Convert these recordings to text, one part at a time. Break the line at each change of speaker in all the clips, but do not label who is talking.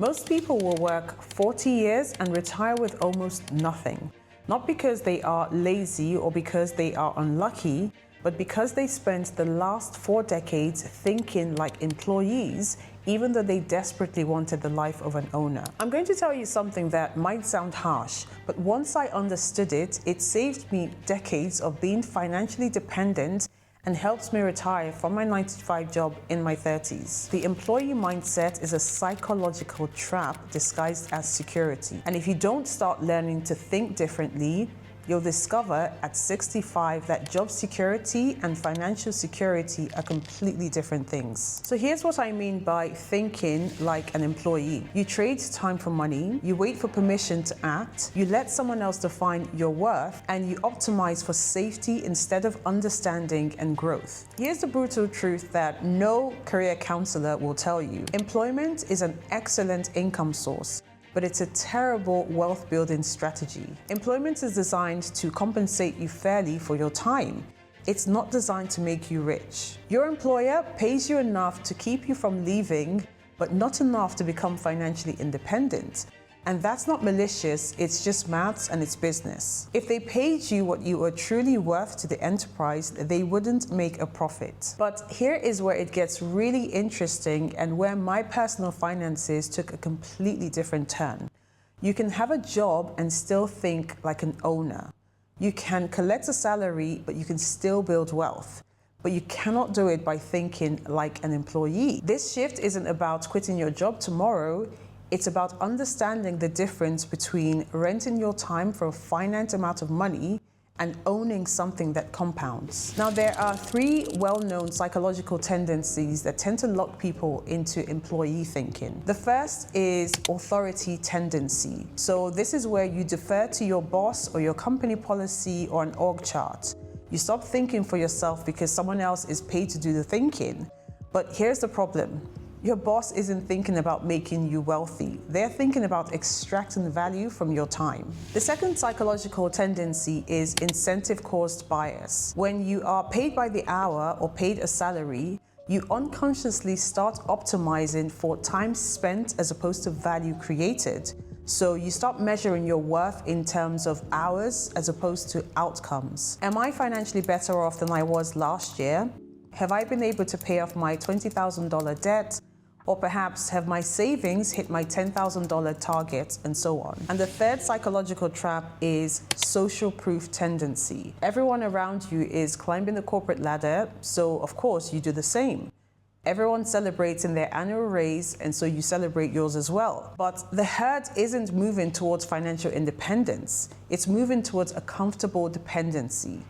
Most people will work 40 years and retire with almost nothing. Not because they are lazy or because they are unlucky, but because they spent the last 4 decades thinking like employees, even though they desperately wanted the life of an owner. I'm going to tell you something that might sound harsh, but once I understood it, it saved me decades of being financially dependent and helps me retire from my 9-to-5 job in my 30s. The employee mindset is a psychological trap disguised as security. And if you don't start learning to think differently, you'll discover at 65 that job security and financial security are completely different things. So here's what I mean by thinking like an employee. You trade time for money, you wait for permission to act, you let someone else define your worth, and you optimize for safety instead of understanding and growth. Here's the brutal truth that no career counselor will tell you. Employment is an excellent income source, but it's a terrible wealth building strategy. Employment is designed to compensate you fairly for your time. It's not designed to make you rich. Your employer pays you enough to keep you from leaving, but not enough to become financially independent. And that's not malicious, it's just maths and it's business. If they paid you what you are truly worth to the enterprise, they wouldn't make a profit. But here is where it gets really interesting and where my personal finances took a completely different turn. You can have a job and still think like an owner. You can collect a salary, but you can still build wealth. But you cannot do it by thinking like an employee. This shift isn't about quitting your job tomorrow. It's about understanding the difference between renting your time for a finite amount of money and owning something that compounds. Now, there are 3 well-known psychological tendencies that tend to lock people into employee thinking. The first is authority tendency. So this is where you defer to your boss or your company policy or an org chart. You stop thinking for yourself because someone else is paid to do the thinking. But here's the problem. Your boss isn't thinking about making you wealthy. They're thinking about extracting value from your time. The second psychological tendency is incentive-caused bias. When you are paid by the hour or paid a salary, you unconsciously start optimizing for time spent as opposed to value created. So you start measuring your worth in terms of hours as opposed to outcomes. Am I financially better off than I was last year? Have I been able to pay off my $20,000 debt? Or perhaps have my savings hit my $10,000 target, and so on. And the third psychological trap is social proof tendency. Everyone around you is climbing the corporate ladder, so of course you do the same. Everyone's celebrating their annual raise, and so you celebrate yours as well. But the herd isn't moving towards financial independence. It's moving towards a comfortable dependency.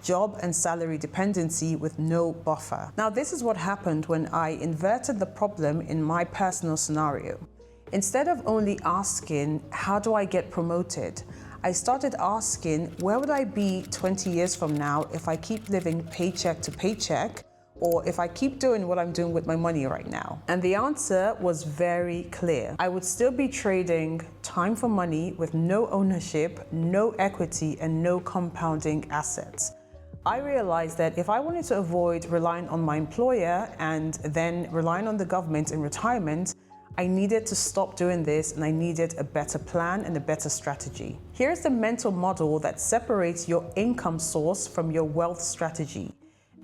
Job and salary dependency with no buffer. Now, this is what happened when I inverted the problem in my personal scenario. Instead of only asking, how do I get promoted? I started asking, where would I be 20 years from now if I keep living paycheck to paycheck, or if I keep doing what I'm doing with my money right now? And the answer was very clear. I would still be trading time for money with no ownership, no equity, and no compounding assets. I realized that if I wanted to avoid relying on my employer and then relying on the government in retirement, I needed to stop doing this and I needed a better plan and a better strategy. Here's the mental model that separates your income source from your wealth strategy.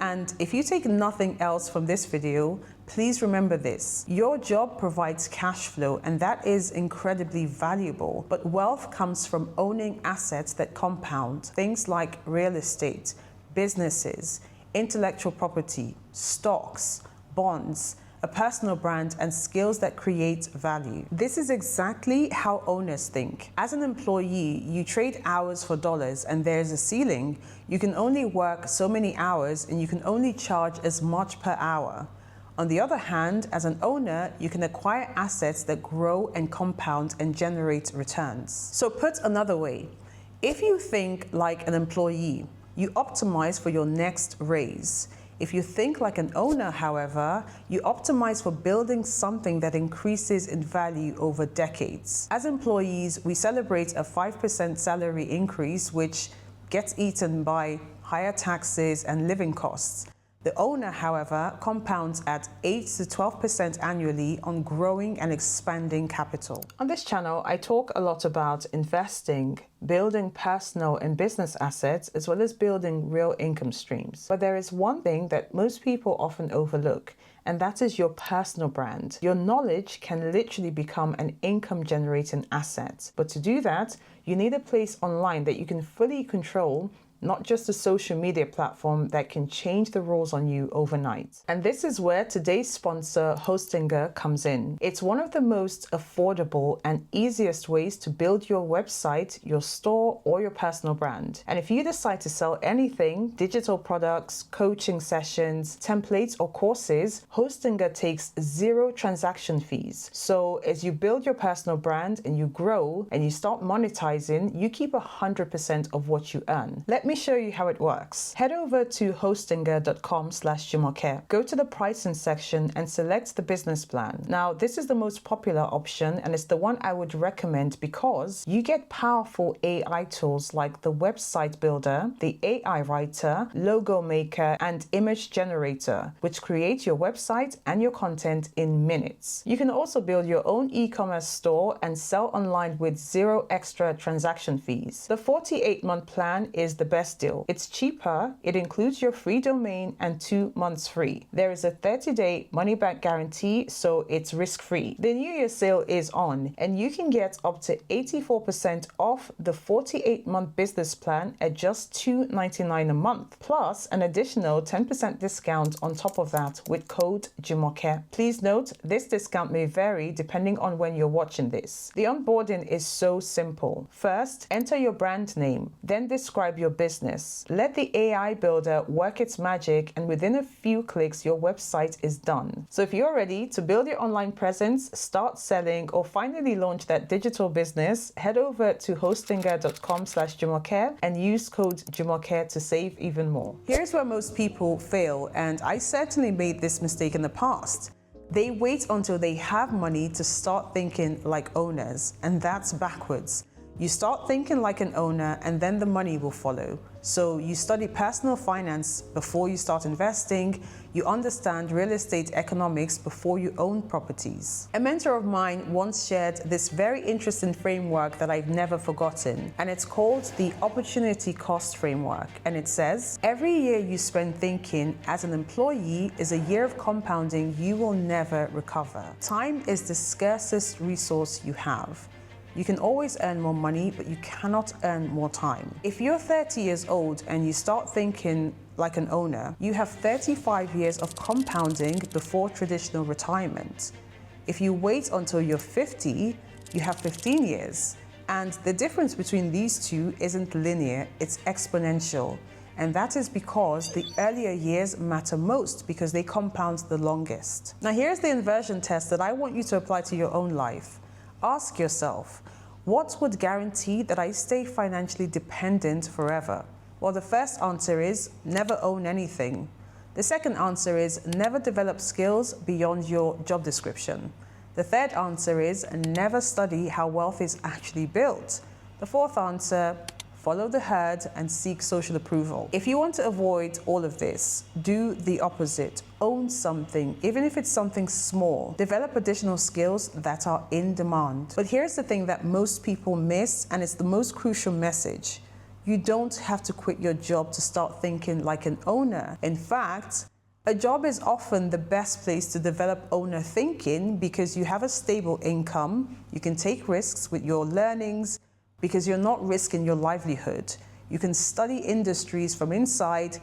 And if you take nothing else from this video, please remember this. Your job provides cash flow, and that is incredibly valuable. But wealth comes from owning assets that compound, things like real estate, businesses, intellectual property, stocks, bonds, a personal brand, and skills that create value. This is exactly how owners think. As an employee, you trade hours for dollars, and there's a ceiling. You can only work so many hours, and you can only charge as much per hour. On the other hand, as an owner, you can acquire assets that grow and compound and generate returns. So put another way, if you think like an employee, you optimize for your next raise. If you think like an owner, however, you optimize for building something that increases in value over decades. As employees, we celebrate a 5% salary increase, which gets eaten by higher taxes and living costs. The owner, however, compounds at 8 to 12% annually on growing and expanding capital. On this channel, I talk a lot about investing, building personal and business assets, as well as building real income streams. But there is one thing that most people often overlook, and that is your personal brand. Your knowledge can literally become an income generating asset. But to do that, you need a place online that you can fully control, not just a social media platform that can change the rules on you overnight. And this is where today's sponsor, Hostinger, comes in. It's one of the most affordable and easiest ways to build your website, your store, or your personal brand. And if you decide to sell anything, digital products, coaching sessions, templates, or courses, Hostinger takes 0 transaction fees. So as you build your personal brand and you grow and you start monetizing, you keep 100% of what you earn. Let me show you how it works. Head over to hostinger.com/Jumoke. Go to the pricing section and select the business plan. Now, this is the most popular option and it's the one I would recommend because you get powerful AI tools like the website builder, the AI writer, logo maker, and image generator, which create your website and your content in minutes. You can also build your own e-commerce store and sell online with 0 extra transaction fees. The 48-month plan is the best deal. It's cheaper, it includes your free domain and 2 months free. There is a 30-day money-back guarantee, so it's risk-free. The New Year sale is on, and you can get up to 84% off the 48-month business plan at just $2.99 a month, plus an additional 10% discount on top of that with code Jumoke. Please note, this discount may vary depending on when you're watching this. The onboarding is so simple. First, enter your brand name, then describe your business. Let the AI builder work its magic, and within a few clicks, your website is done. So if you're ready to build your online presence, start selling, or finally launch that digital business, head over to hostinger.com/Jumoke and use code Jumoke to save even more. Here's where most people fail, and I certainly made this mistake in the past. They wait until they have money to start thinking like owners, and that's backwards. You start thinking like an owner and then the money will follow. So you study personal finance before you start investing. You understand real estate economics before you own properties. A mentor of mine once shared this very interesting framework that I've never forgotten, and it's called the opportunity cost framework. And it says, every year you spend thinking as an employee is a year of compounding you will never recover. Time is the scarcest resource you have. You can always earn more money, but you cannot earn more time. If you're 30 years old and you start thinking like an owner, you have 35 years of compounding before traditional retirement. If you wait until you're 50, you have 15 years. And the difference between these two isn't linear, it's exponential. And that is because the earlier years matter most because they compound the longest. Now here's the inversion test that I want you to apply to your own life. Ask yourself, what would guarantee that I stay financially dependent forever? Well, the first answer is never own anything. The second answer is never develop skills beyond your job description. The third answer is never study how wealth is actually built. The fourth answer, follow the herd and seek social approval. If you want to avoid all of this, do the opposite. Own something, even if it's something small. Develop additional skills that are in demand. But here's the thing that most people miss, and it's the most crucial message. You don't have to quit your job to start thinking like an owner. In fact, a job is often the best place to develop owner thinking because you have a stable income, you can take risks with your learnings, because you're not risking your livelihood. You can study industries from inside,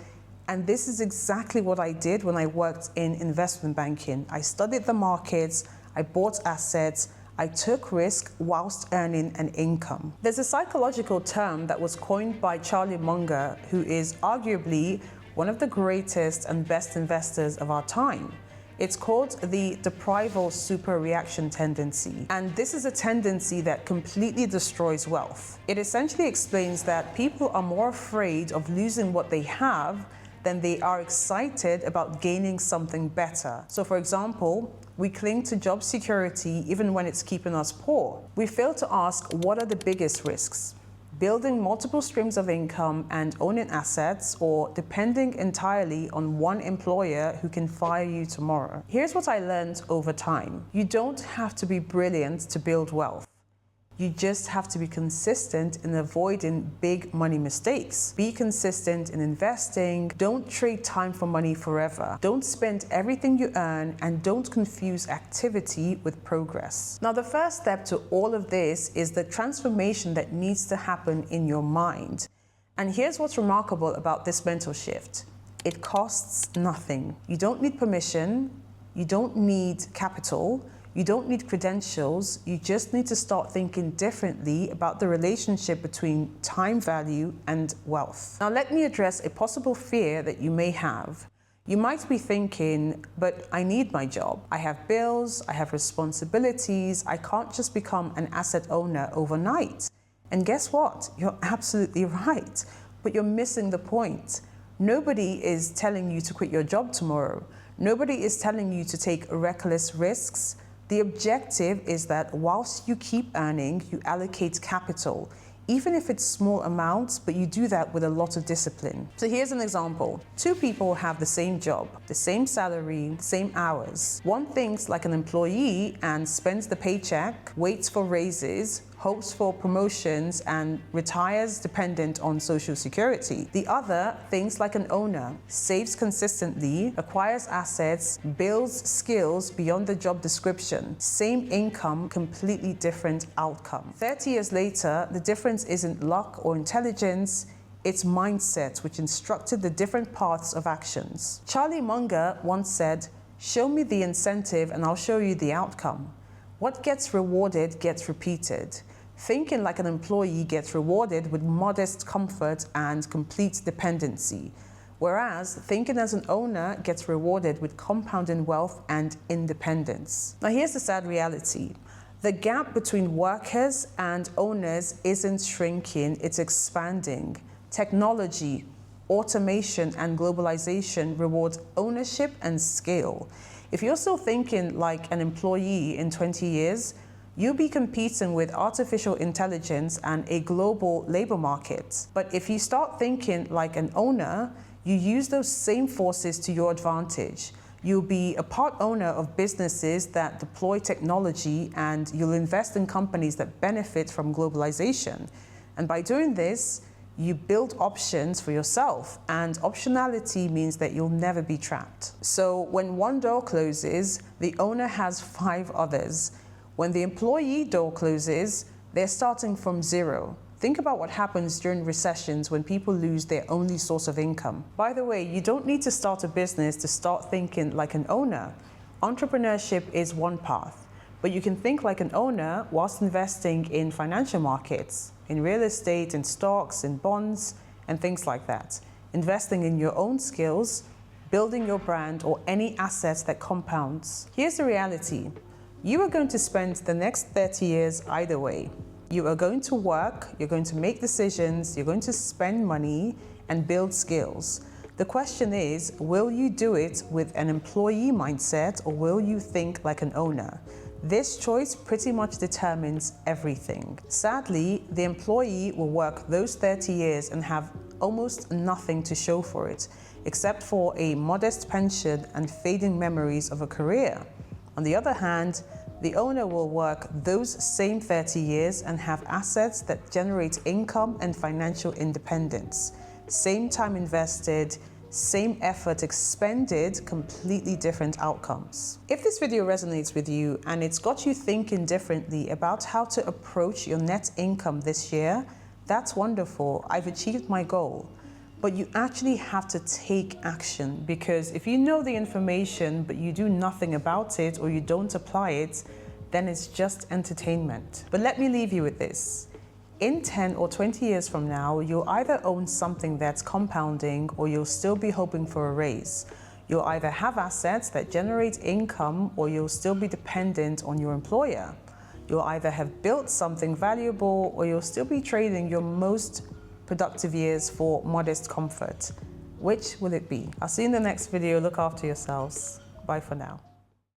and this is exactly what I did when I worked in investment banking. I studied the markets, I bought assets, I took risk whilst earning an income. There's a psychological term that was coined by Charlie Munger, who is arguably one of the greatest and best investors of our time. It's called the deprival super reaction tendency. And this is a tendency that completely destroys wealth. It essentially explains that people are more afraid of losing what they have than they are excited about gaining something better. So for example, we cling to job security even when it's keeping us poor. We fail to ask, what are the biggest risks? building multiple streams of income and owning assets, or depending entirely on one employer who can fire you tomorrow. Here's what I learned over time. You don't have to be brilliant to build wealth. You just have to be consistent in avoiding big money mistakes. Be consistent in investing. Don't trade time for money forever. Don't spend everything you earn, and don't confuse activity with progress. Now, the first step to all of this is the transformation that needs to happen in your mind. And here's what's remarkable about this mental shift. It costs nothing. You don't need permission. You don't need capital. You don't need credentials. You just need to start thinking differently about the relationship between time value and wealth. Now, let me address a possible fear that you may have. You might be thinking, but I need my job. I have bills, I have responsibilities. I can't just become an asset owner overnight. And guess what? You're absolutely right, but you're missing the point. Nobody is telling you to quit your job tomorrow. Nobody is telling you to take reckless risks. The objective is that whilst you keep earning, you allocate capital, even if it's small amounts, but you do that with a lot of discipline. So here's an example. Two people have the same job, the same salary, the same hours. One thinks like an employee and spends the paycheck, waits for raises, hopes for promotions, and retires dependent on Social Security. The other thinks like an owner, saves consistently, acquires assets, builds skills beyond the job description. Same income, completely different outcome. 30 years later, the difference isn't luck or intelligence, it's mindset, which instructed the different paths of actions. Charlie Munger once said, "Show me the incentive and I'll show you the outcome. What gets rewarded gets repeated." Thinking like an employee gets rewarded with modest comfort and complete dependency, whereas thinking as an owner gets rewarded with compounding wealth and independence. Now, here's the sad reality. The gap between workers and owners isn't shrinking, it's expanding. Technology, automation, and globalization reward ownership and scale. If you're still thinking like an employee in 20 years, you'll be competing with artificial intelligence and a global labor market. But if you start thinking like an owner, you use those same forces to your advantage. You'll be a part owner of businesses that deploy technology, and you'll invest in companies that benefit from globalization. And by doing this, you build options for yourself, and optionality means that you'll never be trapped. So when one door closes, the owner has 5 others. When the employee door closes, they're starting from zero. Think about what happens during recessions when people lose their only source of income. By the way, you don't need to start a business to start thinking like an owner. Entrepreneurship is one path, but you can think like an owner whilst investing in financial markets, in real estate, in stocks, in bonds, and things like that. Investing in your own skills, building your brand, or any assets that compounds. Here's the reality. You are going to spend the next 30 years either way. You are going to work, you're going to make decisions, you're going to spend money and build skills. The question is, will you do it with an employee mindset, or will you think like an owner? This choice pretty much determines everything. Sadly, the employee will work those 30 years and have almost nothing to show for it, except for a modest pension and fading memories of a career. On the other hand, the owner will work those same 30 years and have assets that generate income and financial independence. Same time invested, same effort expended, completely different outcomes. If this video resonates with you and it's got you thinking differently about how to approach your net income this year, that's wonderful. I've achieved my goal. But you actually have to take action, because if you know the information but you do nothing about it, or you don't apply it, then it's just entertainment. But let me leave you with this. In 10 or 20 years from now, you'll either own something that's compounding, or you'll still be hoping for a raise. You'll either have assets that generate income, or you'll still be dependent on your employer. You'll either have built something valuable, or you'll still be trading your most productive years for modest comfort. Which will it be? I'll see you in the next video. Look after yourselves. Bye for now.